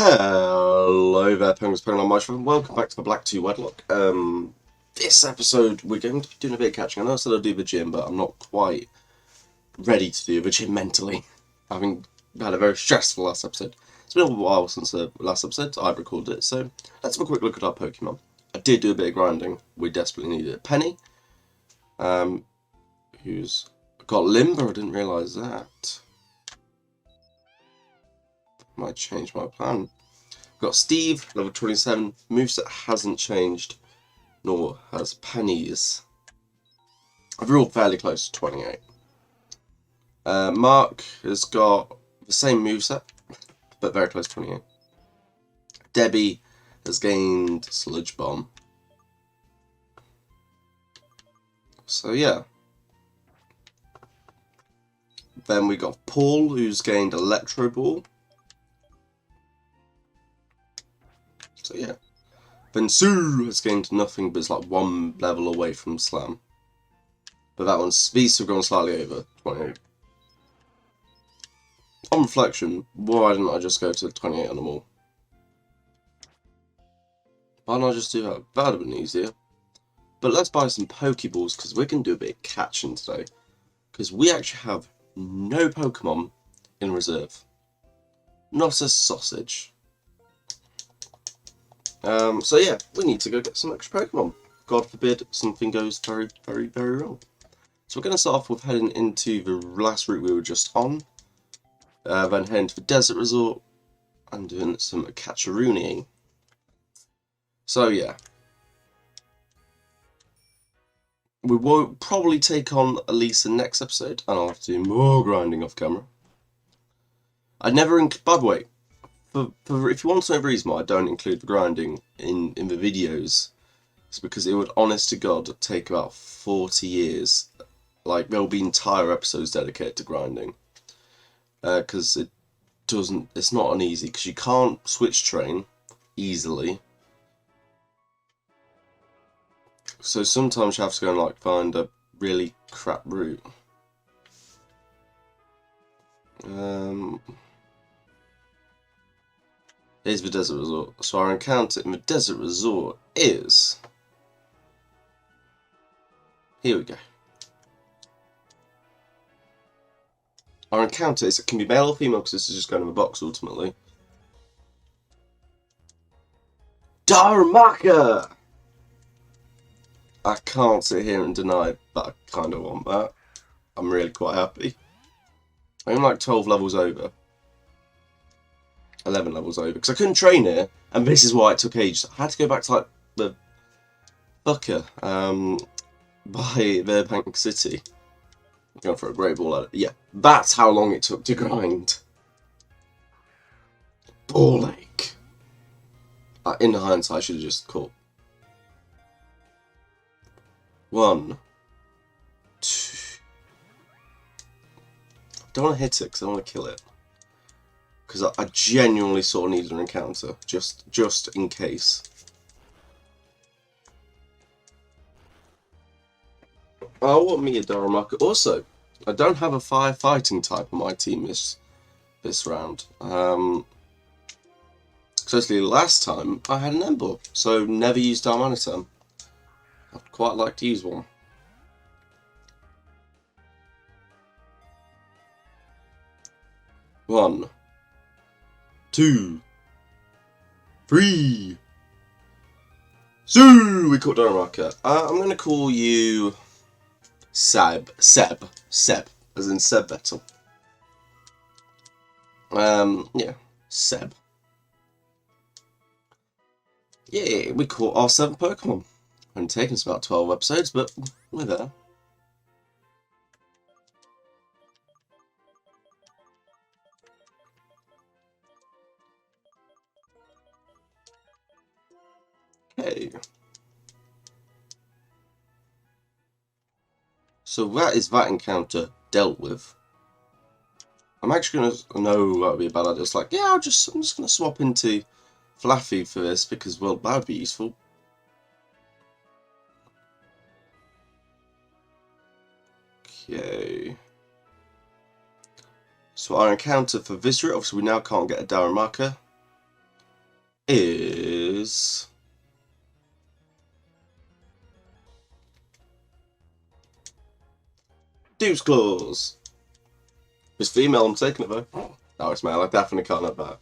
Hello there, Penguins Pokemon March, and welcome back to the Black 2 Wedlocke. This episode we're going to be doing a bit of catching. I know I said I'll do the gym, but I'm not quite ready to do the gym mentally. Having had a very stressful last episode. It's been a while since the last episode I've recorded it, so let's have a quick look at our Pokemon. I did do a bit of grinding. We desperately needed a Penny, who's got Limber. I didn't realise that. Might change my plan. We've got Steve, level 27. Moveset hasn't changed, nor has Penny's. I've rolled fairly close to 28. Mark has got the same moveset, but very close to 28. Debbie has gained Sludge Bomb. So yeah. Then we got Paul, who's gained Electro Ball. So yeah. Then Sue has gained nothing, but it's like one level away from Slam. But that one's, these have gone slightly over 28. On reflection, why didn't I just go to 28 on them all? Why didn't I just do that? That would have been easier. But let's buy some Pokeballs, because we're going to do a bit of catching today. Because we actually have no Pokemon in reserve. Not a sausage. So yeah, we need to go get some extra Pokemon. God forbid something goes very, very, very wrong. So we're going to start off with heading into the last route we were just on. Then heading to the Desert Resort and doing some catch-a-rooneying. So yeah. We won't probably take on Elisa next episode, and I'll have to do more grinding off camera. I never, by the way, if you want to know the reason why I don't include the grinding in the videos, it's because it would, honest to God, take about 40 years. Like, there will be entire episodes dedicated to grinding. Because it's not an easy, because you can't switch train easily. So sometimes you have to go and like find a really crap route. Here's the Desert Resort. So our encounter in the Desert Resort is... Here we go. Our encounter is, it can be male or female because this is just going in a box ultimately. Darumaka! I can't sit here and deny that I kind of want that. I'm really quite happy. I'm like 12 levels over. 11 levels over. Because I couldn't train here, and this is why it took ages. I had to go back to like the Fucker by Burbank City. Going for a great ball at it. Yeah, that's how long it took to grind. Ball ache. In hindsight, I should have just caught. 1, 2. I don't want to hit it because I want to kill it. Because I genuinely sort of needed an encounter, just in case. I want me a Darumaka. Also, I don't have a firefighting type on my team this round. Especially last time I had an Ember, so never used Darmanitan. I'd quite like to use one. One, 2, 3. So we caught Darumaka. I'm going to call you Seb, as in Seb Vettel. Yeah, Seb. Yeah, we caught our 7th Pokemon. Only taken us about 12 episodes, but we're there. Okay. So that is that encounter dealt with. I'm actually gonna know that would be a bad idea. It's like, yeah, I'm just gonna swap into Fluffy for this because, well, that would be useful. Okay. So our encounter for Viscera, obviously we now can't get a Darumaka. is... Dude's Claws. If it's female, I'm taking it though. No, it's male. I definitely can't have that.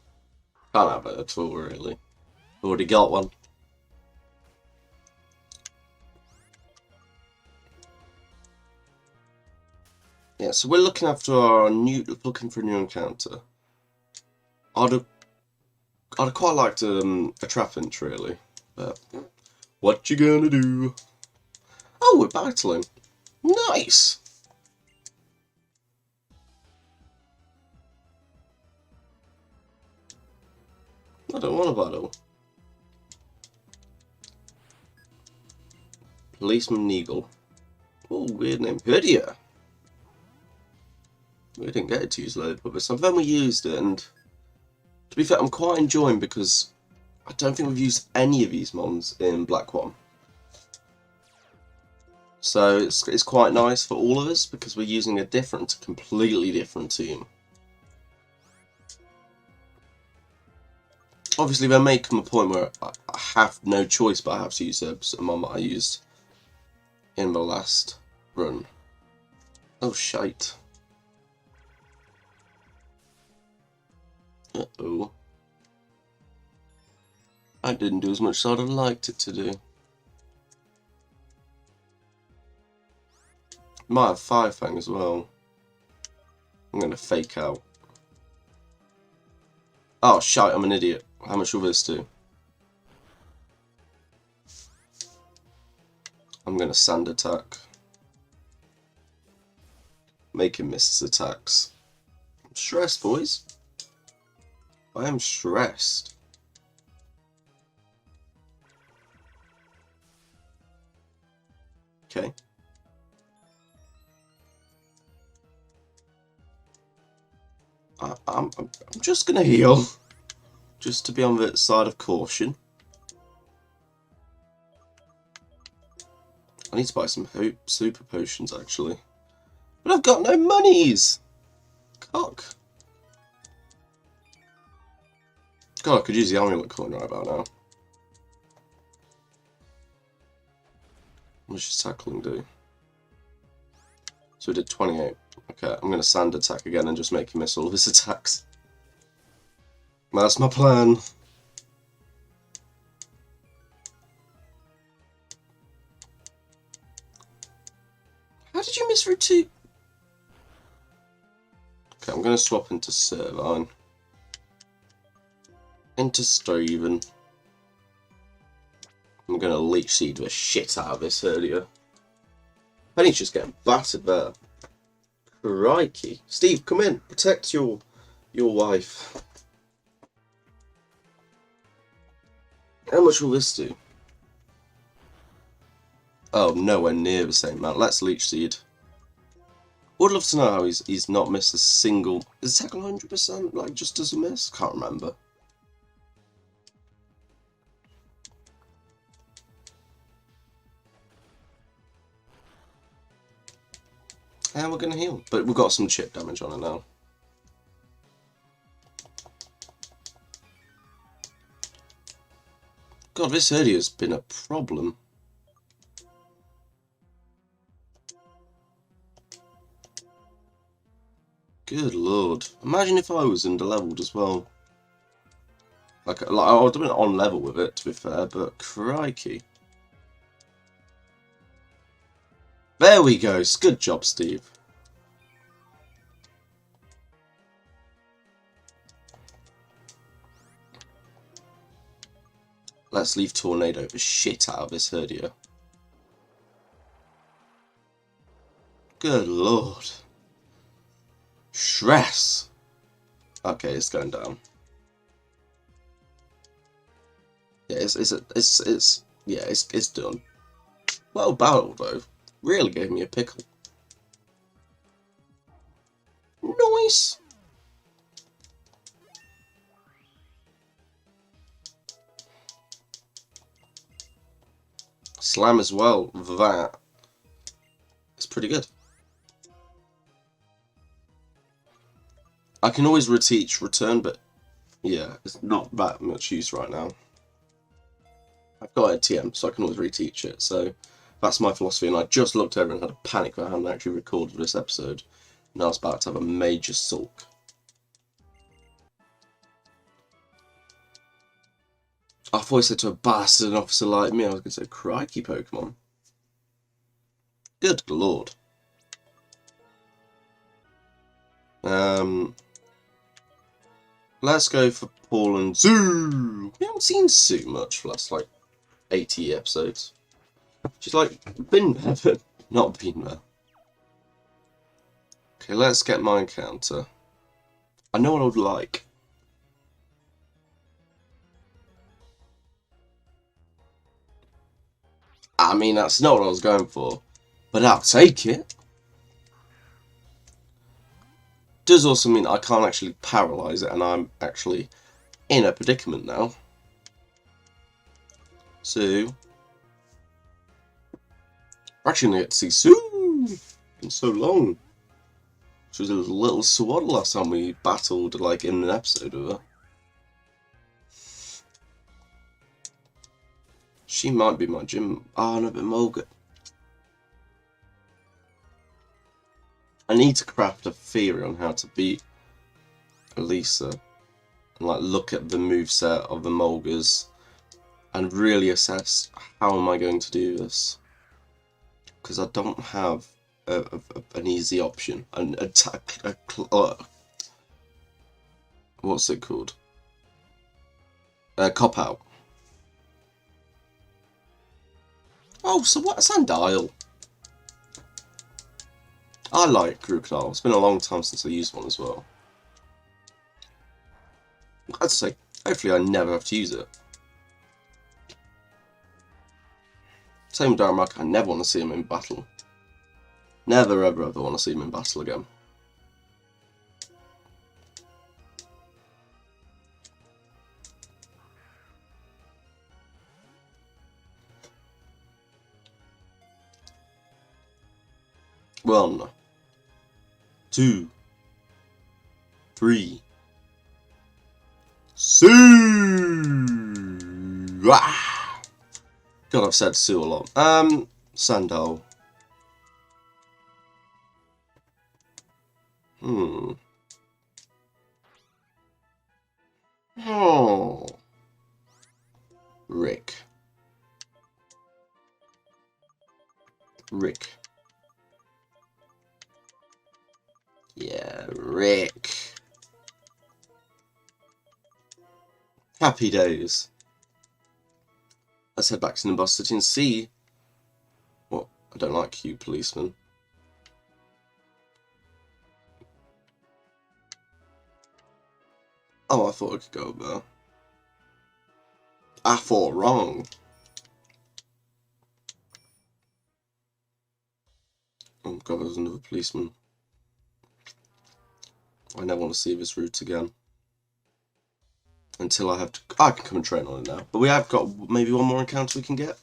Can't have it at all, really. Already got one. Yeah, so we're looking for a new encounter. I'd quite like to a Traffinch, really, but what you gonna do? Oh, we're battling. Nice. I don't want to battle. Policeman Neagle. Oh, weird name. Hydia. We didn't get it to use load, but some of them we used it, and to be fair, I'm quite enjoying because I don't think we've used any of these mons in Black One. So it's quite nice for all of us because we're using a completely different team. Obviously, there may come a point where I have no choice, but I have to use a mon that I used in the last run. Oh, shite. Uh-oh. I didn't do as much as I'd have liked it to do. Might have Fire Fang as well. I'm going to fake out. Oh, shite, I'm an idiot. How much will this do? I'm going to Sand Attack. Make him miss his attacks. I'm stressed, boys. I am stressed. Okay. I'm just gonna heal, just to be on the side of caution. I need to buy some super potions actually, but I've got no monies. Cock. God, I could use the amulet coin right about now. What does his tackling do? So we did 28. Okay, I'm going to Sand Attack again and just make him miss all of his attacks. That's my plan. How did you miss through 2? Okay, I'm going to swap into Servine. Into Steven. I'm going to Leech Seed the shit out of this earlier. Penny's just getting battered there. Crikey. Steve, come in. Protect your wife. How much will this do? Oh, nowhere near the same amount. Let's Leech Seed. Would love to know how he's not missed a single... Is it 100%? Like, just doesn't miss? Can't remember. And we're going to heal. But we've got some chip damage on it now. God, this area's been a problem. Good lord. Imagine if I was under-leveled as well. Like I would have been on level with it, to be fair, but crikey. There we go. Good job, Steve. Let's leave Tornado the shit out of this Herdia. Good lord. Stress. Okay, it's going down. Yeah, it's done. Well battled though. Really gave me a pickle. Nice. Slam as well. That. It's pretty good. I can always return, but yeah, it's not that much use right now. I've got a TM, so I can always reteach it. So that's my philosophy. And I just looked over and had a panic that I hadn't actually recorded this episode. Now I was about to have a major sulk. I thought I said to a bastard officer like me, I was going to say, crikey, Pokemon. Good lord. Let's go for Paul and Sue. We haven't seen Sue much for the last, like, 80 episodes. She's like, been there, but not been there. Okay, let's get my encounter. I know what I would like. I mean, that's not what I was going for, but I'll take it. Does also mean I can't actually paralyze it, and I'm actually in a predicament now. So, we're actually going to get to see Sue. It's been so long. She was a little swaddle last time we battled, like, in an episode of her. She might be my gym. Oh, no, but Mulga. I need to craft a theory on how to beat Elisa. And, like, look at the moveset of the Mulgas. And really assess how am I going to do this. Because I don't have an easy option. An attack. What's it called? Cop out. Oh, so what? Sandile. I like Crocodile. It's been a long time since I used one as well. I'd say, hopefully I never have to use it. Same with Darumaka, I never want to see him in battle. Never ever ever want to see him in battle again. One, 2, 3. Sue! Ah! God, I've said Sue a lot. Sandal. Oh. Rick. Yeah, Rick. Happy days. Let's head back to Nimbus City and see what. I don't like you, policeman. Oh, I thought I could go there. I thought wrong. Oh god, there's another policeman. I never want to see this route again. Until I have to. I can come and train on it now. But we have got maybe one more encounter we can get.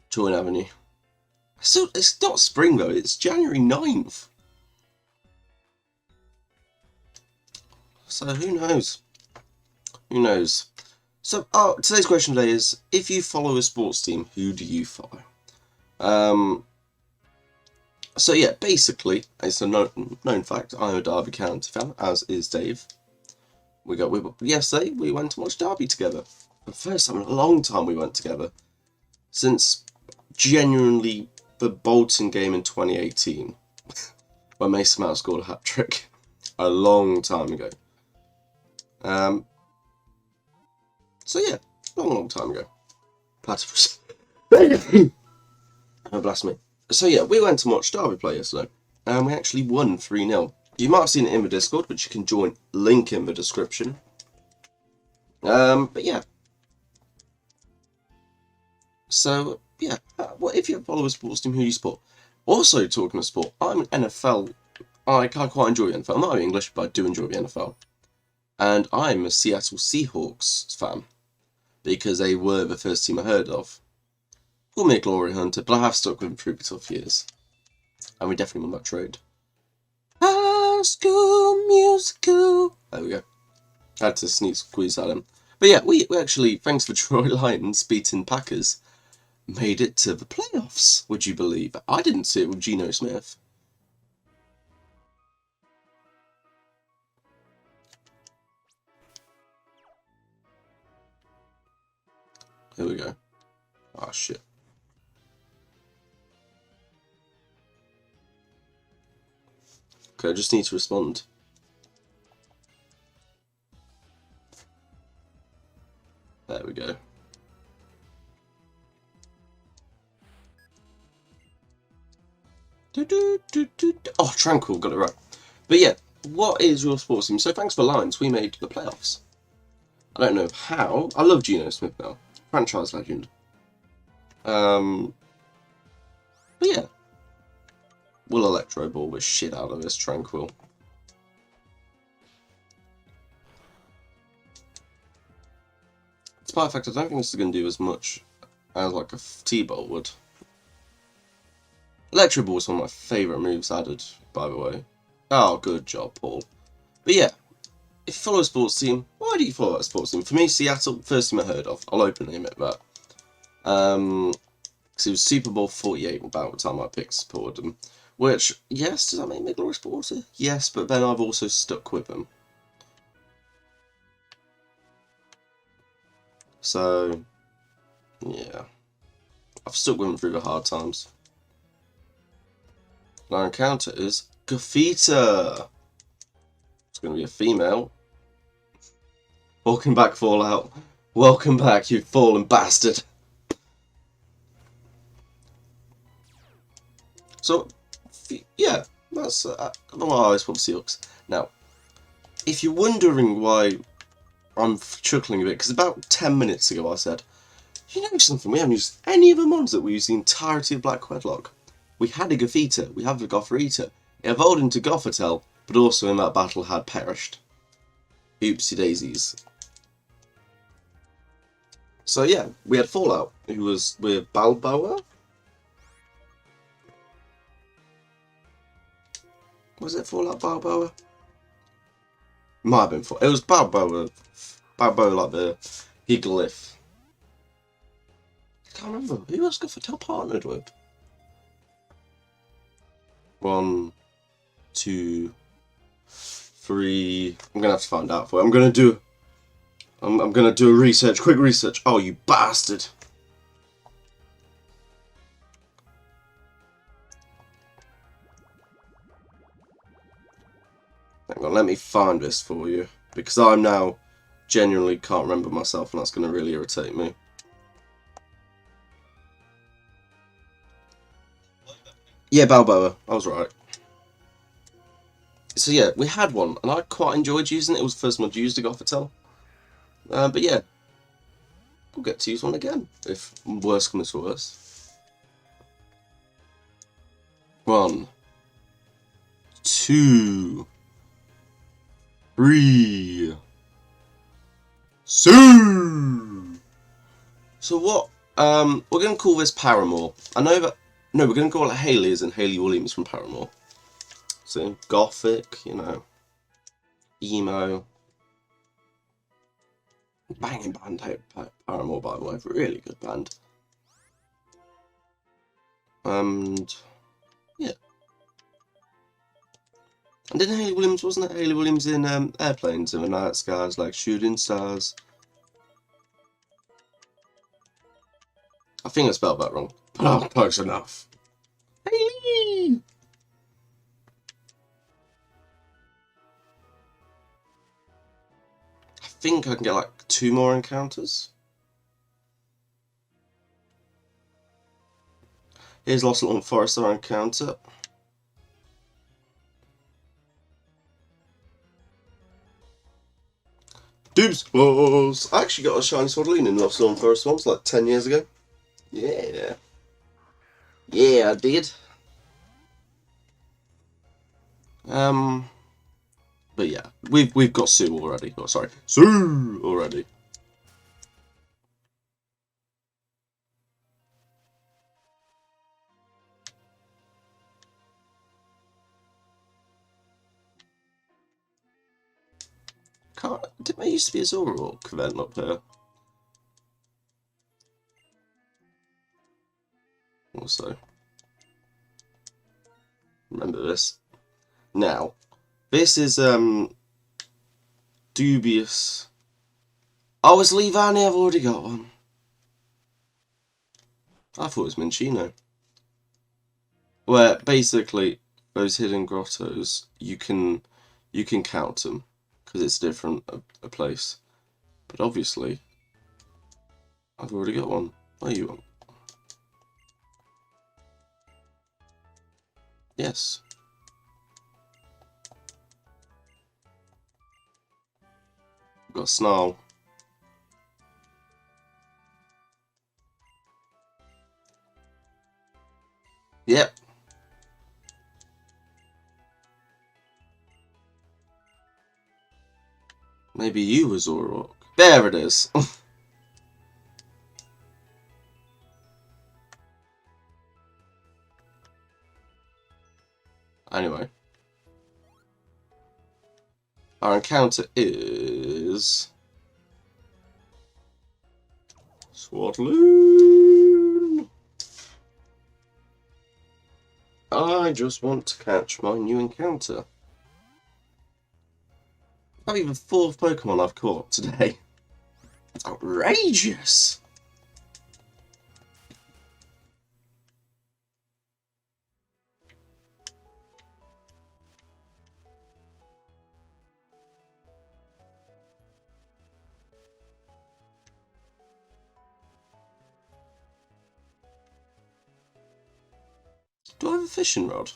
Join Avenue. So it's not spring though, it's January 9th. So who knows? Who knows? So today's question today is, if you follow a sports team, who do you follow? So yeah, basically, it's a known fact, I'm a Derby County fan, as is Dave. Yesterday, we went to watch Derby together. The first time in a long time we went together. Since genuinely the Bolton game in 2018, where Mason Mount scored a hat-trick. A long time ago. So yeah, long time ago. Platypus. Oh, bless me. So yeah, we went to watch Derby play yesterday, and we actually won 3-0. You might have seen it in the Discord, which you can join, link in the description. But yeah. So yeah, what if you follow a sports team, who do you support? Also, talking of sport, I'm an NFL. I quite enjoy the NFL. I'm not English, but I do enjoy the NFL. And I'm a Seattle Seahawks fan, because they were the first team I heard of. Call me a glory hunter, but I have stuck with them through the tough years. And we definitely won that trade. High School Musical. There we go. Had to sneak squeeze at him. But yeah, we actually, thanks for Troy Lions beating Packers, made it to the playoffs, would you believe? I didn't see it with Geno Smith. Here we go. Oh, shit. Okay, I just need to respond. There we go. Oh, Tranquil, got it right. But yeah, what is your sports team? So thanks for Lions, we made the playoffs. I don't know how. I love Geno Smith now. Franchise legend. But yeah. We'll Electro Ball the shit out of this, Tranquil. Despite the fact I don't think this is going to do as much as like a T-Bolt would. Electro Ball is one of my favourite moves added, by the way. Oh, good job, Paul. But yeah, if you follow a sports team, why do you follow that sports team? For me, Seattle, first team I heard of. I'll openly admit that. Because it was Super Bowl 48 about the time I supported them. Which, yes, does that make me a glory supporter? Yes, but then I've also stuck with them. So, yeah. I've stuck with them through the hard times. Our encounter is Gafita. It's going to be a female. Welcome back, Fallout. Welcome back, you fallen bastard. So, yeah, that's I don't know how I always put Seahawks. Now, if you're wondering why I'm chuckling a bit, because about 10 minutes ago I said, you know something, we haven't used any of the mons that we used the entirety of Black Wedlocke. We had a Gafita, we have a Gofferita. It evolved into Goffertel, but also in that battle had perished. Oopsie daisies. So yeah, we had Fallout, who was with Balboa. Was it Fallout Balboa? Might have been Fallout. It was Balboa. Balboa like the Giggleth. I can't remember. Who was Goffertel partnered with? 1, 2, 3. I'm gonna have to find out for you. I'm gonna do a research, quick research. Oh, you bastard! Hang on, let me find this for you because I'm now genuinely can't remember myself, and that's gonna really irritate me. Yeah, Balboa. I was right. So yeah, we had one, and I quite enjoyed using it. It was the first one I used a Goffertel. But yeah, we'll get to use one again if worse comes to worse. 1, 2, 3. So what? We're gonna call this Paramore. I know that. No, we're gonna call it Hayley, as in Hayley Williams from Paramore. So gothic, you know, emo. Banging band, Paramore, by the way, really good band. And yeah. And then Hayley Williams, wasn't it? Hayley Williams in Airplanes and the Night Skies, like Shooting Stars. I think I spelled that wrong, but I'm close enough. Hayley! I think I can get like 2 more encounters. Here's Lost Little Forester encounter. Doobs Balls! I actually got a shiny Swaddling in Lost Little Forester once, like 10 years ago. Yeah. Yeah, I did. But yeah, we've got Sue already. Oh, sorry, Sue already. Didn't there used to be a Zoroark event up here? Also, remember this. Now, this is dubious. Oh, it's Leavanny. I've already got one. I thought it was Minccino. Where basically those hidden grottos, you can count them because it's different a place. But obviously, I've already got one. What are you on? Yes. I've got a Snarl. Yep. Maybe you were Zoroark. There it is. Anyway. Our encounter is... Swadloon! I just want to catch my new encounter. That'll be the 4th Pokemon I've caught today. It's outrageous! Do I have a fishing rod?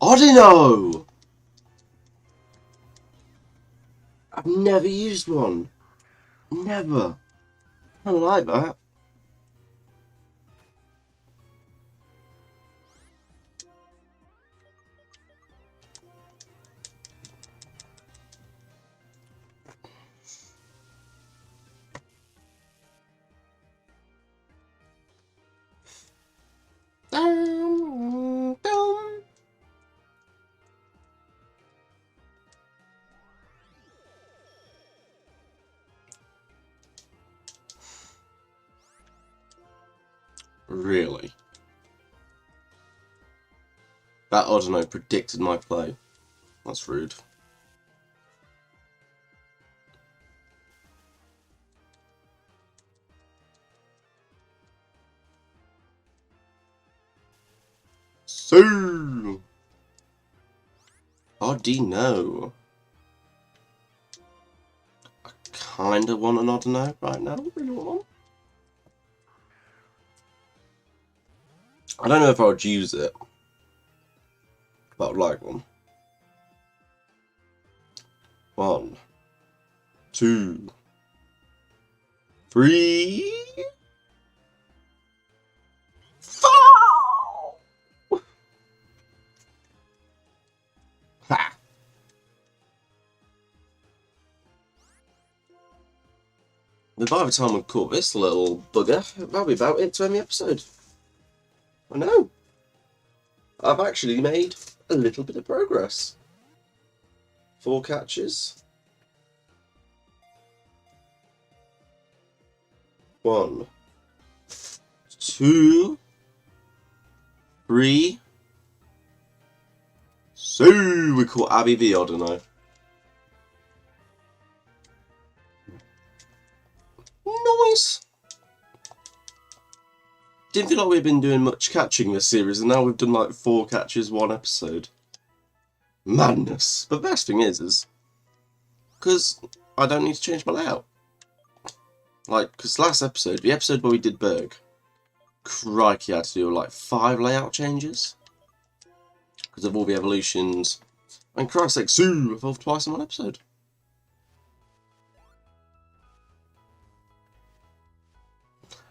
Audino! I've never used one. Never. I don't like that. Really? That Audino predicted my play. That's rude. So, Audino. I kinda want an Audino right now. Really want one. I don't know if I would use it, but I'd like one. 1, 2, 3, 4. Ha! But by the time we've caught this little bugger, that'll be about it to end the episode. I know. I've actually made a little bit of progress. 4 catches. 1, 2, 3. So we caught Abby the Audino. Nice. Didn't feel like we've been doing much catching this series, and now we've done like 4 catches, 1 episode. Madness. But the best thing is because I don't need to change my layout. Like, because last episode, the episode where we did Berg, crikey, I had to do like 5 layout changes. Because of all the evolutions. And Christ's sake, Sue evolved twice in 1 episode.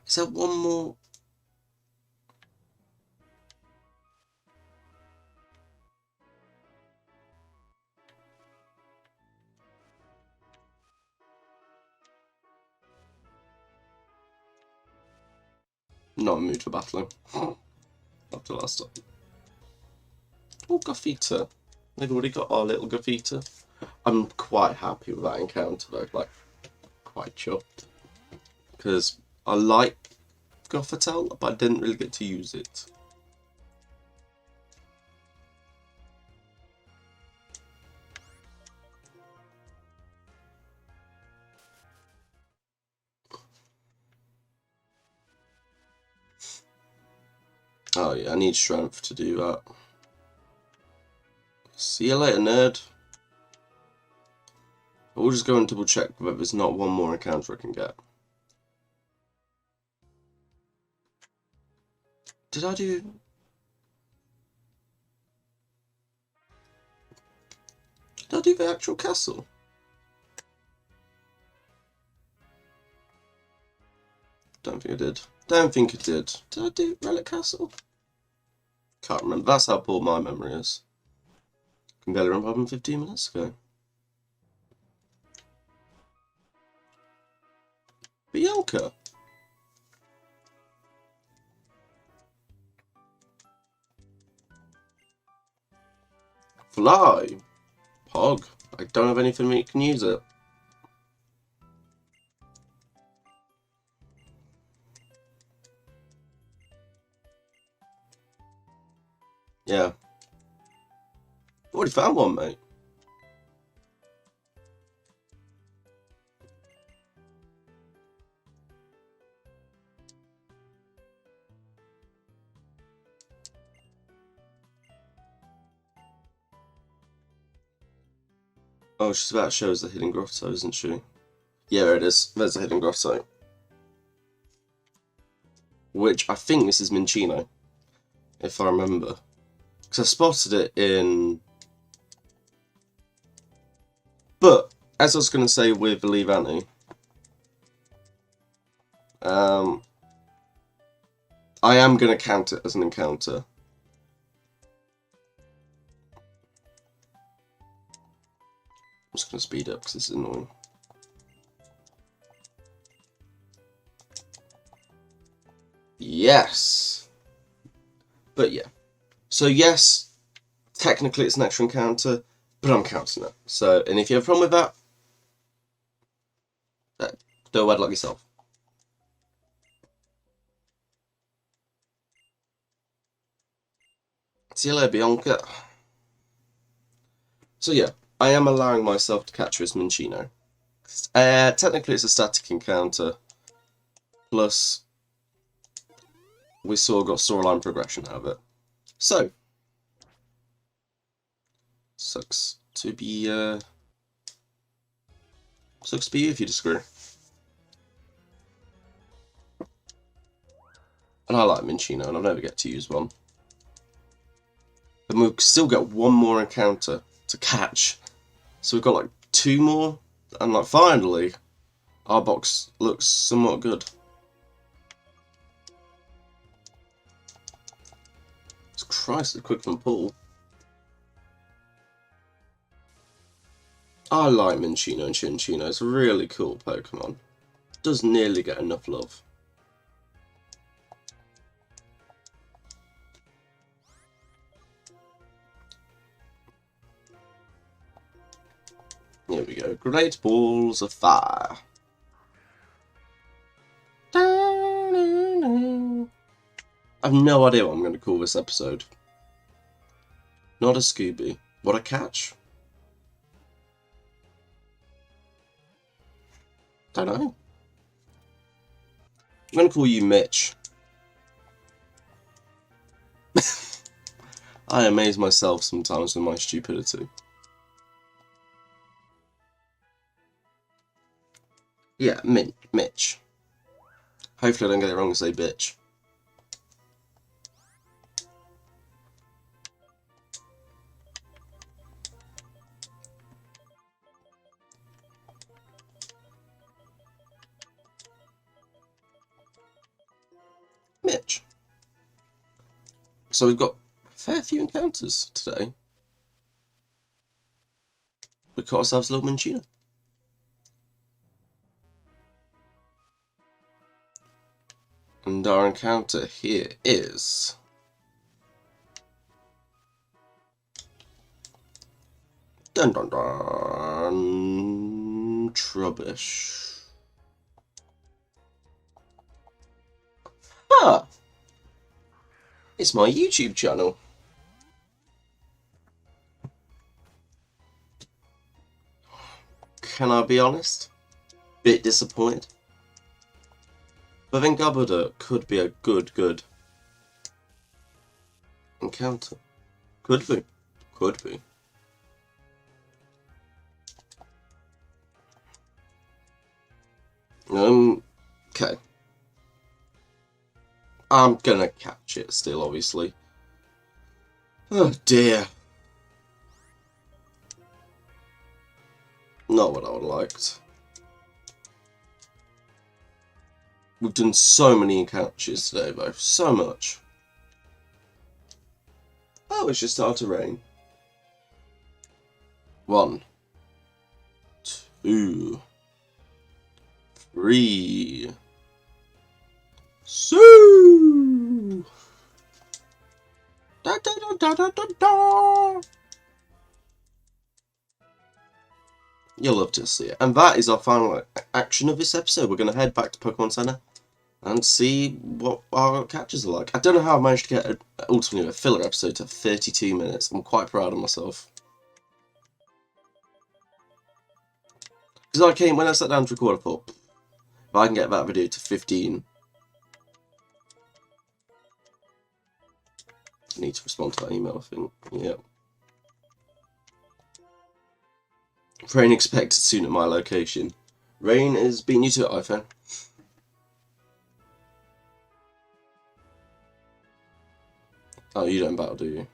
Is there one more? Not in the mood for battling. After last time. Oh, Gothita. We've already got our little graffiti. I'm quite happy with that encounter though, like, quite chuffed. Because I like Gothitelle, but I didn't really get to use it. Oh yeah, I need strength to do that. See you later, nerd. We'll just go and double check whether there's not one more encounter I can get. Did I do... Did I do the actual castle? Don't think I did. Don't think I did. Did I do Relic Castle? Can't remember. That's how poor my memory is. I can barely remember what happened 15 minutes ago. Bianca. Fly. Pog. I don't have anything that can use it. Yeah. Already found one, mate. Oh, she's about to show us the hidden grotto, isn't she? Yeah, there it is. There's the hidden grotto. Which I think this is Minccino, if I remember. Because I spotted it in... But, as I was going to say with Believe Annie, I am going to count it as an encounter. I'm just going to speed up because this is annoying. Yes! But yeah. So yes, technically it's an extra encounter, but I'm counting it. So, and if you have a problem with that, do a Wedlocke yourself. See you later, Bianca. So yeah, I am allowing myself to catch this Minccino. Technically it's a static encounter, plus we sort of got storyline progression out of it. So, sucks to be you if you disagree. And I like Minccino, and I'll never get to use one. And we'll still get one more encounter to catch. So we've got like 2 more, and like finally, our box looks somewhat good. Christ, it's quick and pull. I like Minccino and Cinccino. It's a really cool Pokemon. Does nearly get enough love. Here we go. Great Balls of Fire. I have no idea what I'm going to call this episode. Not a Scooby. What a catch? Don't know. I'm going to call you Mitch. I amaze myself sometimes with my stupidity. Yeah, Mitch. Hopefully I don't get it wrong and say bitch. Mitch. So we've got a fair few encounters today. We caught ourselves a little Minccino. And our encounter here is Dun dun dun. Trubbish. Ah! It's my YouTube channel. Can I be honest? Bit disappointed. But I think Gabada could be a good encounter. Could be. Could be. Okay. I'm gonna catch it still, obviously. Oh dear. Not what I would have liked. We've done so many encounters today, though. So much. Oh, it's just started to rain. 1, 2, 3. Sue! Da da da da da da da! You'll love to see it. And that is our final action of this episode. We're going to head back to Pokemon Center and see what our catches are like. I don't know how I managed to get ultimately a filler episode to 32 minutes. I'm quite proud of myself. Because when I sat down to record, I thought, if I can get that video to 15, I need to respond to that email, I think. Yeah. Rain expected soon at my location. Rain is beating you to it, iPhone. Oh, you don't battle, do you?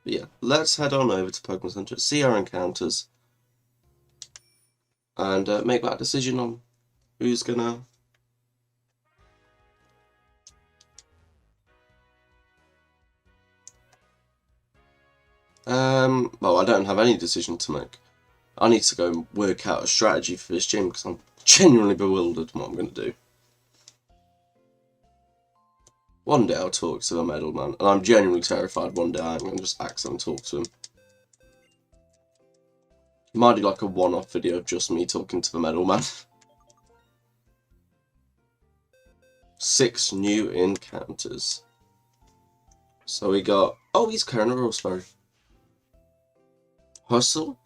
But yeah, let's head on over to Pokemon Center, see our encounters, and make that decision on who's gonna... well, I don't have any decision to make. I need to go and work out a strategy for this gym because I'm genuinely bewildered what I'm going to do. One day I'll talk to the Metal Man, and I'm genuinely terrified one day I'm going to just accidentally talk to him. Might do like a one-off video of just me talking to the Metal Man. 6 new encounters. So we got... Oh, he's carrying a Roseberry. Hustle.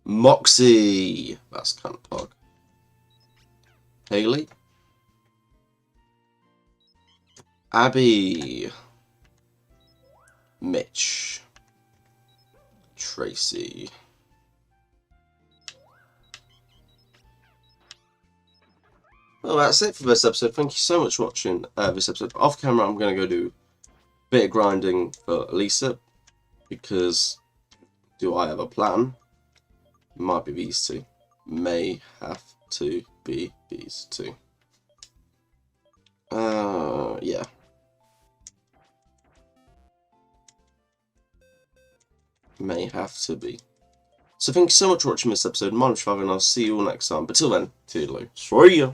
Moxie. That's kind of pog. Haley. Abby. Mitch. Tracy. Well, that's it for this episode. Thank you so much for watching this episode. Off camera, I'm going to go do a bit of grinding for Elisa, because do I have a plan? Might be these two. May have to be these two. Yeah. May have to be. So thank you so much for watching this episode. My name's Trubbish, and I'll see you all next time. But till then, toodaloo. See ya.